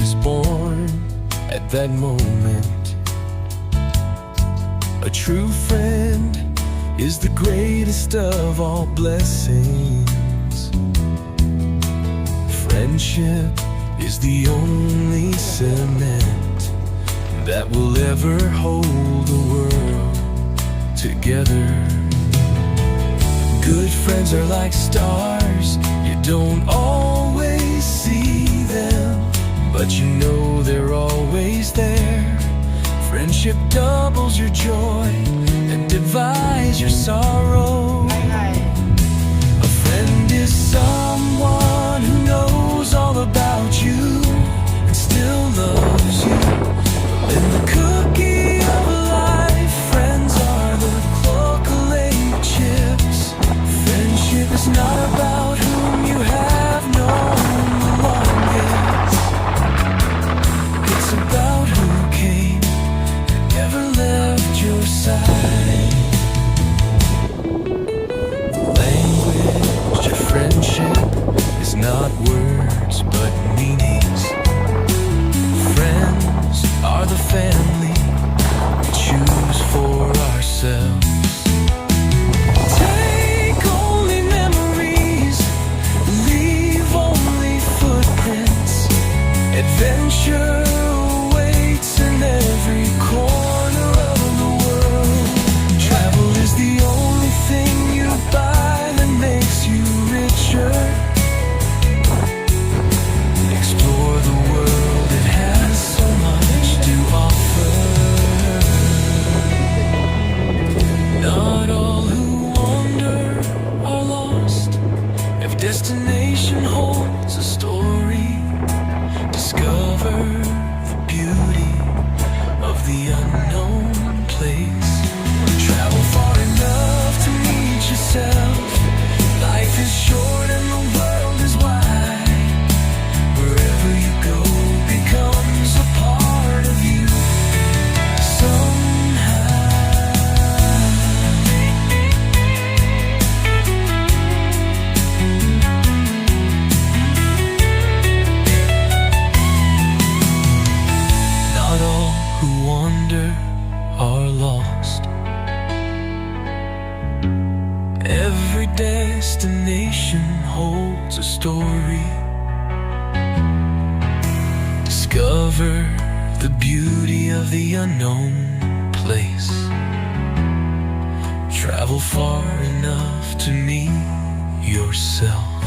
is born at that moment. A true friend is the greatest of all blessings. Friendship is the only cement that will ever hold the world together. Good friends are like stars, you don't always see them, but you know they're always there. Friendship doubles your joy and divides your sorrow. A friend is someone who knows all about you and still loves you. In the cookie of life, friends are the chocolate chips. Friendship is not about whom you have known the longest. It's about who came and never left your side. The language of friendship is not words but meanings. Friends are the family we choose for ourselves. Take only memories, leave only footprints. Adventure awaits in every corner of the world. Travel is the only thing you buy that makes you richer. Explore the world, it has so much to offer. Not all who wander are lost. If destination holds a story, discover the beauty of the unknown place. Travel far enough to meet yourself. Life is short and the world is wide. Wherever you go becomes a part of you somehow. Not all who wander are lost. Every destination holds a story. Discover the beauty of the unknown place. Travel far enough to meet yourself.